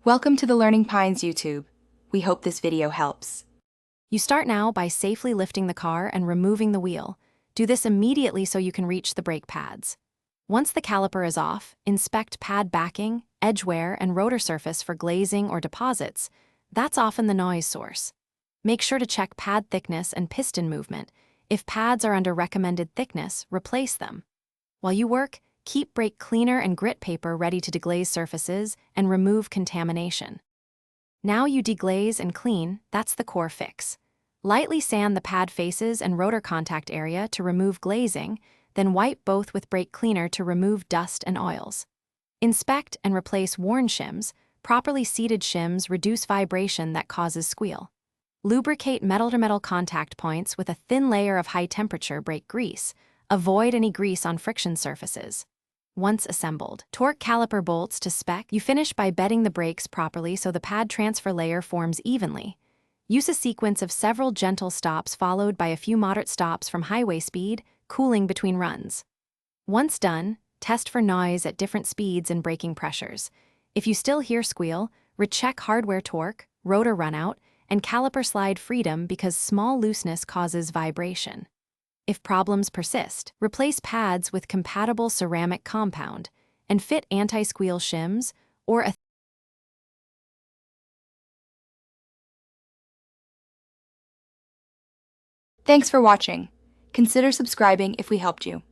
Welcome to the Learning Pines YouTube. We hope this video helps. You start now by safely lifting the car and removing the wheel. Do this immediately so you can reach the brake pads. Once the caliper is off, inspect pad backing, edge wear, and rotor surface for glazing or deposits. That's often the noise source. Make sure to check pad thickness and piston movement. If pads are under recommended thickness, replace them. While you work, keep brake cleaner and grit paper ready to deglaze surfaces and remove contamination. Now you deglaze and clean, that's the core fix. Lightly sand the pad faces and rotor contact area to remove glazing, then wipe both with brake cleaner to remove dust and oils. Inspect and replace worn shims. Properly seated shims reduce vibration that causes squeal. Lubricate metal-to-metal contact points with a thin layer of high-temperature brake grease. Avoid any grease on friction surfaces. Once assembled, torque caliper bolts to spec. You finish by bedding the brakes properly so the pad transfer layer forms evenly. Use a sequence of several gentle stops followed by a few moderate stops from highway speed, cooling between runs. Once done, test for noise at different speeds and braking pressures. If you still hear squeal, recheck hardware torque, rotor runout, and caliper slide freedom because small looseness causes vibration. If problems persist, replace pads with compatible ceramic compound and fit anti-squeal shims or a Thanks for watching. Consider subscribing if we helped you.